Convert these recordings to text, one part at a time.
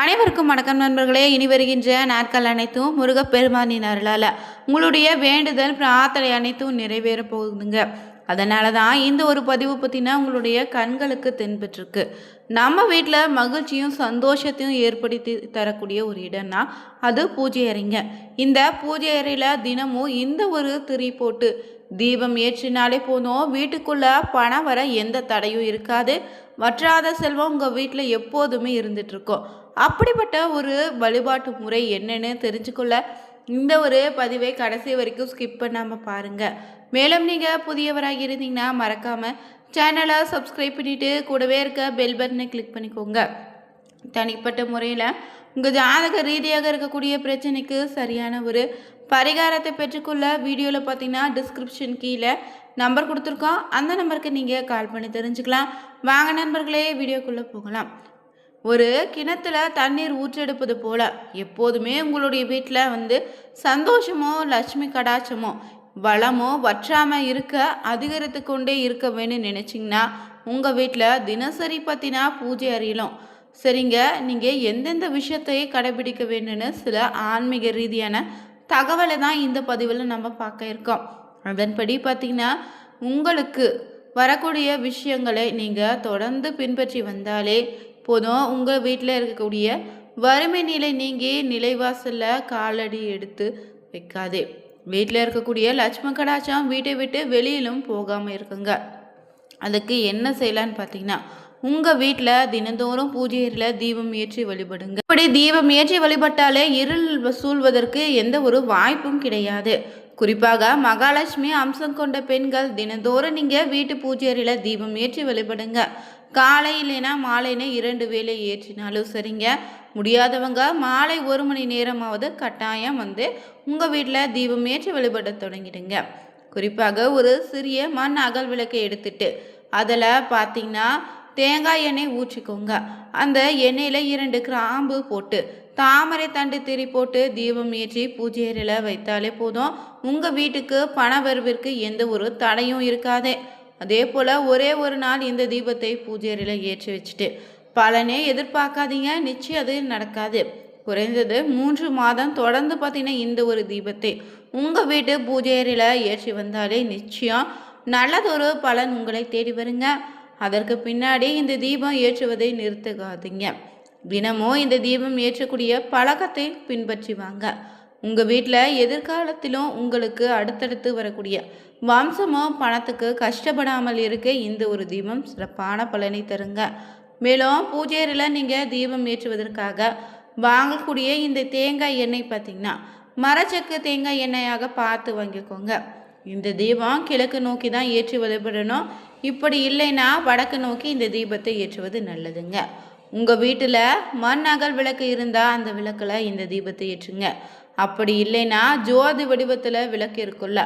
அனைவருக்கும் வணக்கம் நண்பர்களே. இனி வருகின்ற நாட்கள் அனைத்தும் முருகப்பெருமானின் அருளால் உங்களுடைய வேண்டுதல் பிரார்த்தனை அனைத்தும் நிறைவேற போகுதுங்க. அதனால தான் இந்த ஒரு பதிவு பற்றினா உங்களுடைய கண்களுக்கு தென்பட்டுருக்கு. நம்ம வீட்டில் மகிழ்ச்சியும் சந்தோஷத்தையும் ஏற்படுத்தி தரக்கூடிய ஒரு இடம்னா அது பூஜை அறைங்க. இந்த பூஜை அறையில் தினமும் இந்த ஒரு திரி போட்டு தீபம் ஏற்றினாலே போதும், வீட்டுக்குள்ளே பணம் வர எந்த தடையும் இருக்காது. வற்றாத செல்வம் உங்கள் வீட்டில் எப்போதுமே இருந்துகிட்ருக்கோம். அப்படிப்பட்ட ஒரு வழிபாட்டு முறை என்னன்னு தெரிஞ்சுக்கொள்ள இந்த ஒரு பதிவை கடைசி வரைக்கும் ஸ்கிப் பண்ணாமல் பாருங்கள். மேலும் நீங்கள் புதியவராக இருந்தீங்கன்னா மறக்காமல் சேனலை சப்ஸ்கிரைப் பண்ணிவிட்டு கூடவே இருக்க பெல் பட்டனை கிளிக் பண்ணிக்கோங்க. தனிப்பட்ட முறையில் உங்கள் ஜாதக ரீதியாக இருக்கக்கூடிய பிரச்சனைக்கு சரியான ஒரு பரிகாரத்தை பெற்றுக்கொள்ள வீடியோவில் பார்த்தீங்கன்னா டிஸ்கிரிப்ஷன் கீழே நம்பர் கொடுத்துருக்கோம். அந்த நம்பருக்கு நீங்கள் கால் பண்ணி தெரிஞ்சுக்கலாம். வாங்க நண்பர்களே, வீடியோக்குள்ளே போகலாம். ஒரு கிணத்துல தண்ணீர் ஊற்றெடுப்பது போல் எப்போதுமே உங்களுடைய வீட்டில் சந்தோஷமோ லட்சுமி கடாட்சமோ வளமோ வற்றாமல் இருக்க அதிகரித்து கொண்டே இருக்க வேணும்னு நினச்சிங்கன்னா உங்கள் வீட்டில் தினசரி பற்றினா பூஜை அறியலாம். சரிங்க, நீங்கள் எந்தெந்த விஷயத்தை கடைபிடிக்க வேணும்னு சில ஆன்மீக ரீதியான தகவலை தான் இந்த பதிவில் நம்ம பார்க்க இருக்கோம். அதன்படி பார்த்திங்கன்னா உங்களுக்கு வரக்கூடிய விஷயங்களை நீங்கள் தொடர்ந்து பின்பற்றி வந்தாலே போதும், உங்கள் வீட்டில் இருக்கக்கூடிய வறுமை நிலை நீங்கி நிலைவாசலில் காலடி எடுத்து வைக்காதே. வீட்டில் இருக்கக்கூடிய லட்சுமி கடாட்சம் வீட்டை விட்டு வெளியிலும் போகாமல் இருக்குங்க. அதுக்கு என்ன செய்யலான்னு பார்த்தீங்கன்னா உங்கள் வீட்டில் தினந்தோறும் பூஜையில் தீபம் ஏற்றி வழிபடுங்க. இப்படி தீபம் ஏற்றி வழிபட்டாலே இருள் சூழ்வதற்கு எந்த ஒரு வாய்ப்பும் கிடையாது. குறிப்பாக மகாலட்சுமி அம்சம் கொண்ட பெண்கள் தினந்தோறும் நீங்கள் வீட்டு பூஜையில் தீபம் ஏற்றி வழிபடுங்க. காலை இல்லைனா மாலைன்னு 2 வேளை ஏற்றினாலும் சரிங்க. முடியாதவங்க மாலை 1 மணி நேரமாவது கட்டாயம் உங்கள் வீட்டில் தீபம் ஏற்றி வழிபட தொடங்கிடுங்க. குறிப்பாக ஒரு சிறிய மண் அகல் விளக்கை எடுத்துட்டு அதில் பார்த்தீங்கன்னா தேங்காய் எண்ணெய் ஊற்றிக்கோங்க. அந்த எண்ணெயில் 2 கிராம்பு போட்டு தாமரை தண்டு திரி போட்டு தீபம் ஏற்றி பூஜை அறையில் வைத்தாலே போதும், உங்கள் வீட்டுக்கு பண வரவிற்கு எந்த ஒரு தடையும் இருக்காது. அதே போல் ஒரே ஒரு நாள் இந்த தீபத்தை பூஜை அறையில் ஏற்றி வச்சுட்டு பலனே எதிர்பார்க்காதீங்க, நிச்சயம் அது நடக்காது. குறைந்தது 3 மாதம் தொடர்ந்து பார்த்தீங்கன்னா இந்த ஒரு தீபத்தை உங்கள் வீட்டு பூஜை அறையில் ஏற்றி வந்தாலே நிச்சயம் நல்லதொரு பலன் உங்களை தேடி வருங்க. அதற்கு பின்னாடி இந்த தீபம் ஏற்றுவதை நிறுத்துக்காதீங்க. தினமும் இந்த தீபம் ஏற்றக்கூடிய பழக்கத்தை பின்பற்றி வாங்க. உங்கள் வீட்டில் எதிர்காலத்திலும் உங்களுக்கு அடுத்தடுத்து வரக்கூடிய வம்சமோ பணத்துக்கு கஷ்டப்படாமல் இருக்க இந்த ஒரு தீபம் சிறப்பான பலனை தருங்க. மேலும் பூஜையில் நீங்கள் தீபம் ஏற்றுவதற்காக வாங்கக்கூடிய இந்த தேங்காய் எண்ணெய் பார்த்திங்கன்னா மரச்சக்கு தேங்காய் எண்ணெயாக பார்த்து வாங்கிக்கோங்க. இந்த தீபம் கிழக்கு நோக்கி தான் ஏற்றி வழிபடணும். இப்படி இல்லைன்னா வடக்கு நோக்கி இந்த தீபத்தை ஏற்றுவது நல்லதுங்க. உங்கள் வீட்டில் மண் அகல் விளக்கு இருந்தால் அந்த விளக்கில் இந்த தீபத்தை ஏற்றுங்க. அப்படி இல்லைன்னா ஜோதி வடிவத்தில் விளக்கு இருக்குல்ல,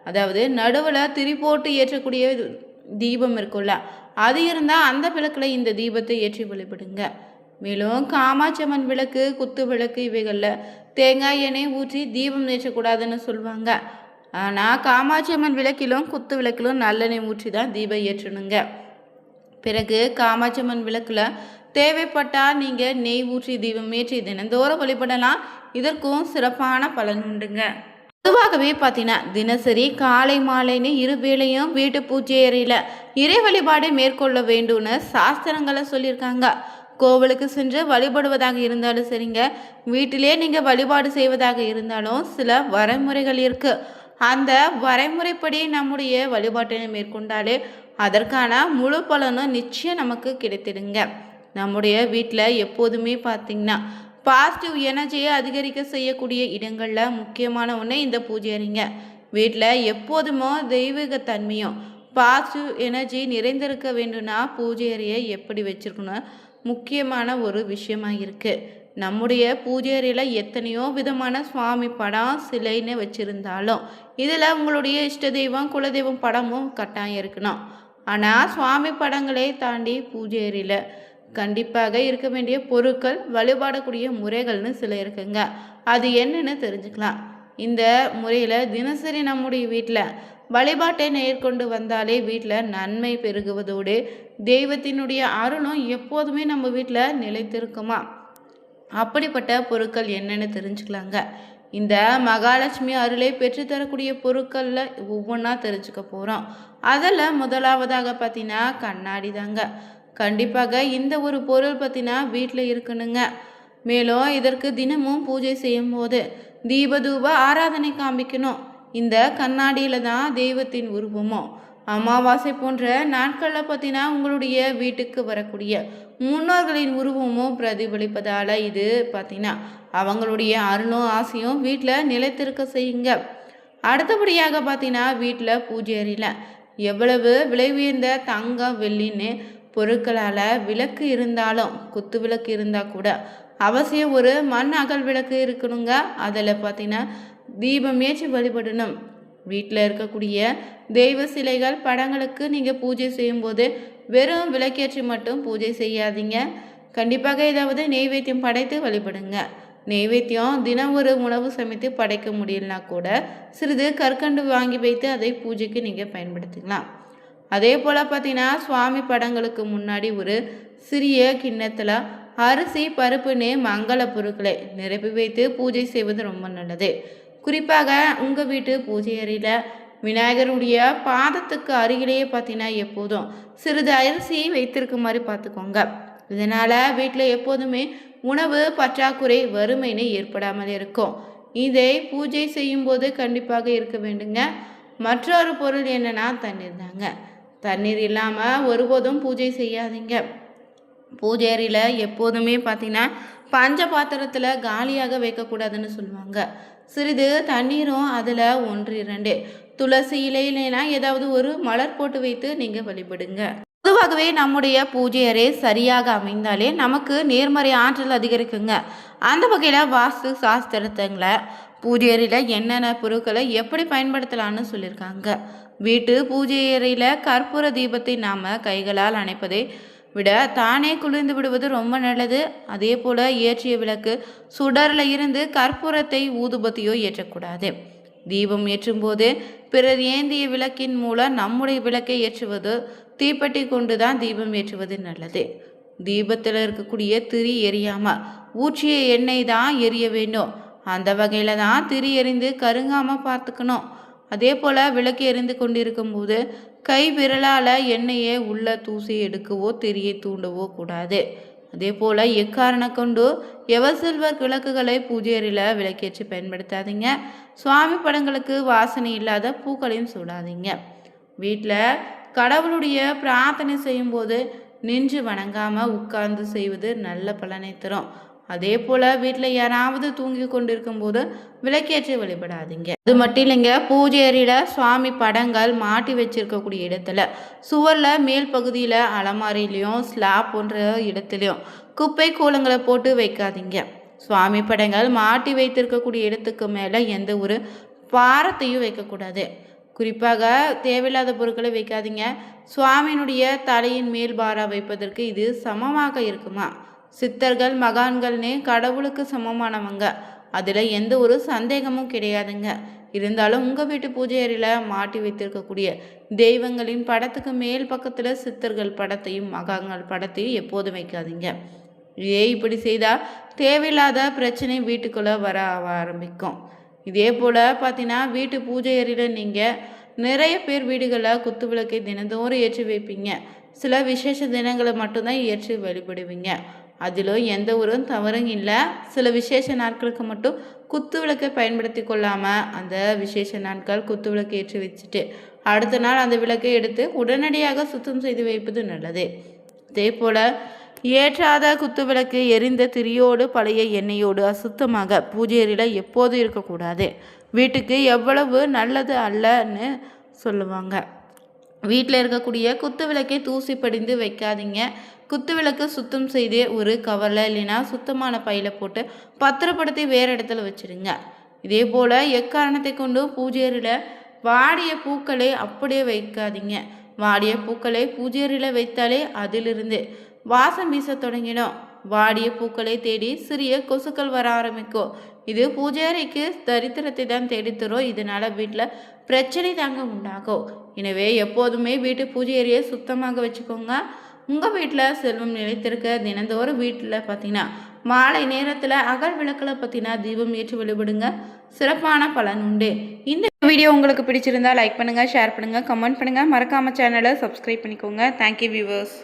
அதாவது நடுவில் திரி போட்டு ஏற்றக்கூடிய தீபம் இருக்குல்ல, அது இருந்தால் அந்த விளக்கில் இந்த தீபத்தை ஏற்றி வழிபடுங்க. மேலும் காமாட்சம்மன் விளக்கு, குத்து விளக்கு இவைகளில் தேங்காய் எண்ணெய் ஊற்றி தீபம் ஏற்றக்கூடாதுன்னு சொல்லுவாங்க. ஆனால் காமாட்சியம்மன் விளக்கிலும் குத்து விளக்கிலும் நல்லெண்ணெய் ஊற்றி தான் தீபம் ஏற்றணுங்க. பிறகு காமாட்சியம்மன் விளக்கில் தேவைப்பட்டால் நீங்கள் நெய் ஊற்றி தீபம் ஏற்றி தினந்தோறும் வழிபடலாம். இதற்கும் சிறப்பான பலன் உண்டுங்க. பொதுவாகவே பார்த்தீங்கன்னா தினசரி காலை மாலைன்னு 2 வேளையும் வீட்டு பூஜை அறையில் இறை வழிபாடு மேற்கொள்ள வேண்டும்னு சாஸ்திரங்களை சொல்லியிருக்காங்க. கோவிலுக்கு சென்று வழிபடுவதாக இருந்தாலும் சரிங்க, வீட்டிலே நீங்கள் வழிபாடு செய்வதாக இருந்தாலும் சில வரைமுறைகள் இருக்குது. அந்த வரைமுறைப்படி நம்முடைய வழிபாட்டினை மேற்கொண்டாலே அதற்கான முழு பலனும் நிச்சயம் நமக்கு கிடைத்திடுங்க. நம்முடைய வீட்டில் எப்போதுமே பார்த்திங்கன்னா பாசிட்டிவ் எனர்ஜியை அதிகரிக்க செய்யக்கூடிய இடங்களில் முக்கியமான ஒன்று இந்த பூஜை அறைங்க. வீட்டில் எப்போதுமோ தெய்வீகத்தன்மையும் பாசிட்டிவ் எனர்ஜி நிறைந்திருக்க வேண்டும்னா பூஜை அறையை எப்படி வச்சுருக்கணும் முக்கியமான ஒரு விஷயமாக இருக்குது. நம்முடைய பூஜை அறையில் எத்தனையோ விதமான சுவாமி படம் சிலைன்னு வச்சுருந்தாலும் இதில் உங்களுடைய இஷ்ட தெய்வம் குலதெய்வம் படமும் கட்டாயம் இருக்கணும். ஆனால் சுவாமி படங்களை தாண்டி பூஜை அறையில் கண்டிப்பாக இருக்க வேண்டிய பொருட்கள் வழிபாடக்கூடிய முறைகள்னு சில இருக்குங்க. அது என்னன்னு தெரிஞ்சுக்கலாம். இந்த முறையில் தினசரி நம்முடைய வீட்டில் வழிபாட்டை நேர்கொண்டு வந்தாலே வீட்டில் நன்மை பெருகுவதோடு தெய்வத்தினுடைய அருளும் எப்போதுமே நம்ம வீட்டில் நிலைத்திருக்குமா. அப்படிப்பட்ட பொருட்கள் என்னென்னு தெரிஞ்சுக்கலாங்க. இந்த மகாலட்சுமி அருளை பெற்றுத்தரக்கூடிய பொருட்களில் ஒவ்வொன்றா தெரிஞ்சுக்க போகிறோம். அதில் முதலாவதாக பார்த்தீங்கன்னா கண்ணாடி தாங்க. கண்டிப்பாக இந்த ஒரு பொருள் பார்த்தீங்கன்னா வீட்டில் இருக்கணுங்க. மேலும் இதற்கு தினமும் பூஜை செய்யும்போது தீபதூப ஆராதனை காமிக்கணும். இந்த கண்ணாடியில் தான் தெய்வத்தின் உருவமும் அமாவாசை போன்ற நாட்களில் பார்த்தீங்கன்னா உங்களுடைய வீட்டுக்கு வரக்கூடிய முன்னோர்களின் உருவமும் பிரதிபலிப்பதால் இது பார்த்தீங்கன்னா அவங்களுடைய அருளும் ஆசையும் வீட்டில் நிலைத்திருக்க செய்யுங்க. அடுத்தபடியாக பார்த்தீங்கன்னா வீட்டில் பூஜை அறையில் எவ்வளவு விலை உயர்ந்த தங்கம் வெள்ளின்னு பொருட்களால் விளக்கு இருந்தாலும் குத்து விளக்கு இருந்தால் கூட அவசியம் ஒரு மண் அகல் விளக்கு இருக்கணுங்க. அதில் பார்த்தீங்கன்னா தீபம் ஏற்றி வழிபடணும். வீட்டில் இருக்கக்கூடிய தெய்வ சிலைகள் படங்களுக்கு நீங்கள் பூஜை செய்யும்போது வெறும் விளக்கேற்றி மட்டும் பூஜை செய்யாதீங்க. கண்டிப்பாக ஏதாவது நெய்வேத்தியம் படைத்து வழிபடுங்க. நெய்வேத்தியம் தினம் ஒரு உணவு சமைத்து படைக்க முடியலனா கூட சிறிது கற்கண்டு வாங்கி வைத்து அதை பூஜைக்கு நீங்கள் பயன்படுத்திக்கலாம். அதே போல் பார்த்தீங்கன்னா சுவாமி படங்களுக்கு முன்னாடி ஒரு சிறிய கிண்ணத்தில் அரிசி பருப்புன்னு மங்கள பொருட்களை நிரப்பி வைத்து பூஜை செய்வது ரொம்ப நல்லது. குறிப்பாக உங்கள் வீட்டு பூஜை அறையில் விநாயகருடைய பாதத்துக்கு அருகிலேயே பார்த்தீங்கன்னா எப்போதும் சிறிது அரிசி வைத்திருக்க மாதிரி பார்த்துக்கோங்க. இதனால் வீட்டில் எப்போதுமே உணவு பற்றாக்குறை வறுமைன்னு ஏற்படாமல் இருக்கும். இதை பூஜை செய்யும்போது கண்டிப்பாக இருக்க வேண்டுங்க. மற்றொரு பொருள் என்னன்னா தண்ணீர் தாங்க. தண்ணீர் இல்லாமல் ஒருபோதும் பூஜை செய்யாதீங்க. பூஜை அறையில் எப்போதுமே பார்த்தீங்கன்னா பஞ்ச பாத்திரத்தில் காலியாக வைக்கக்கூடாதுன்னு சொல்லுவாங்க. சிறிது தண்ணீரும் அதில் 1-2 துளசி இலையிலனா ஏதாவது ஒரு மலர் போட்டு வைத்து நீங்கள் வழிபடுங்க. பொதுவாகவே நம்முடைய பூஜை அறை சரியாக அமைந்தாலே நமக்கு நேர்மறை ஆற்றல் அதிகரிக்குங்க. அந்த வகையில் வாஸ்து சாஸ்திரத்தங்களை பூஜை அறையில் என்னென்ன பொருட்களை எப்படி பயன்படுத்தலான்னு சொல்லியிருக்காங்க. வீட்டு பூஜை அறையில் கற்பூர தீபத்தை நாம் கைகளால் அணைப்பதை விட தானே குளிர்ந்து விடுவது ரொம்ப நல்லது. அதே போல் ஏற்றிய விளக்கு சுடரில் இருந்து கற்பூரத்தை ஊதுபத்தியோ ஏற்றக்கூடாது. தீபம் ஏற்றும் போது பிறர் ஏந்திய விளக்கின் மூலம் நம்முடைய விளக்கை ஏற்றுவது தீப்பெட்டி கொண்டு தான் தீபம் ஏற்றுவது நல்லது. தீபத்தில் இருக்கக்கூடிய திரி எரியாமல் ஊற்றிய எண்ணெய் தான் எரிய வேண்டும். அந்த வகையில் தான் திரி எரிந்து கருங்காமல் பார்த்துக்கணும். அதே போல் விளக்கு எரிந்து கொண்டிருக்கும் போது கை விரலால் எண்ணெயை உள்ள தூசி எடுக்கவோ திரியை தூண்டவோ கூடாது. அதே போல் எக்காரணம் கொண்டு எவசில்வர் விளக்குகளை பூஜை அறையில் விளக்கேற்றி பயன்படுத்தாதீங்க. சுவாமி படங்களுக்கு வாசனை இல்லாத பூக்களையும் சூடாதீங்க. வீட்டில் கடவுளுடைய பிரார்த்தனை செய்யும்போது நின்று வணங்காமல் உட்கார்ந்து செய்வது நல்ல பலனை தரும். அதே போல் வீட்டில் யாராவது தூங்கி கொண்டிருக்கும் போது விளக்கேற்றி வழிபடாதீங்க. அது மட்டும் இல்லைங்க, பூஜை அறையில் சுவாமி படங்கள் மாட்டி வச்சிருக்கக்கூடிய இடத்துல சுவரில் மேல் பகுதியில் அலமாரிலையும் ஸ்லாப் போன்ற இடத்துலையும் குப்பை கூலங்களை போட்டு வைக்காதீங்க. சுவாமி படங்கள் மாட்டி வைத்திருக்கக்கூடிய இடத்துக்கு மேலே எந்த ஒரு பாரத்தையும் வைக்கக்கூடாது. குறிப்பாக தேவையில்லாத பொருட்களை வைக்காதீங்க. சுவாமியினுடைய தலையின் மேல் பாரா வைப்பதற்கு இது சமமாக இருக்குமா? சித்தர்கள் மகான்கள்னே கடவுளுக்கு சமமானவங்க, அதில் எந்த ஒரு சந்தேகமும் கிடையாதுங்க. இருந்தாலும் உங்கள் வீட்டு பூஜை அறையில் மாட்டி வைத்திருக்கக்கூடிய தெய்வங்களின் படத்துக்கு மேல் பக்கத்தில் சித்தர்கள் படத்தையும் மகான்கள் படத்தையும் எப்போதும் வைக்காதீங்க. இப்படி செய்தால் தேவையில்லாத பிரச்சனை வீட்டுக்குள்ளே வர ஆரம்பிக்கும். இதே போல் பார்த்தீங்கன்னா வீட்டு பூஜை அறையில் நீங்கள் நிறைய பேர் வீடுகளில் குத்து விளக்கை தினந்தோறும் ஏற்றி வைப்பீங்க. சில விசேஷ தினங்களை மட்டும்தான் ஏற்றி வழிபடுவீங்க. அதிலும் எந்த ஒரு தவறும் இல்லை. சில விசேஷ நாட்களுக்கு மட்டும் குத்து விளக்கை பயன்படுத்தி கொள்ளாமல் அந்த விசேஷ நாட்கள் குத்து விளக்கு ஏற்றி வச்சுட்டு அடுத்த நாள் அந்த விளக்கை எடுத்து உடனடியாக சுத்தம் செய்து வைப்பது நல்லது. அதே போல் ஏற்றாத குத்து விளக்கு எரிந்த திரியோடு பழைய எண்ணெயோடு அசுத்தமாக பூஜை அறையில் எப்போதும் இருக்கக்கூடாது. வீட்டுக்கு எவ்வளவு நல்லது அல்லன்னு சொல்லுவாங்க. வீட்டில் இருக்கக்கூடிய குத்து விளக்கை தூசி படிந்து வைக்காதீங்க. குத்து விளக்கு சுத்தம் செய்து ஒரு கவரில் இல்லைன்னா சுத்தமான பையில் போட்டு பத்திரப்படுத்தி வேறு இடத்துல வச்சுருங்க. இதே போல் எக்காரணத்தை கொண்டு பூஜை அறையில் வாடிய பூக்களை அப்படியே வைக்காதீங்க. வாடிய பூக்களை பூஜை அறையில் வைத்தாலே அதிலிருந்து வாசம் வீச தொடங்கிடும். வாடிய பூக்களை தேடி சிறிய கொசுக்கள் வர ஆரம்பிக்கும். இது பூஜை அறைக்கு தரித்திரத்தை தான் தேடித்தரும். இதனால் வீட்டில் பிரச்சனை தாங்க உண்டாகும். எனவே எப்போதுமே வீட்டு பூஜை அறையை சுத்தமாக வச்சுக்கோங்க. உங்கள் வீட்டில் செல்வம் நிலைத்திருக்க தினந்தோறும் வீட்டில் பார்த்தீங்கன்னா மாலை நேரத்தில் அகல் விளக்கில் பற்றினா தீபம் ஏற்றி வழிபடுங்க. சிறப்பான பலன் உண்டு. இந்த வீடியோ உங்களுக்கு பிடிச்சிருந்தா லைக் பண்ணுங்கள், ஷேர் பண்ணுங்கள், கமெண்ட் பண்ணுங்கள். மறக்காமல் சேனலை சப்ஸ்கிரைப் பண்ணிக்கோங்க. Thank you viewers.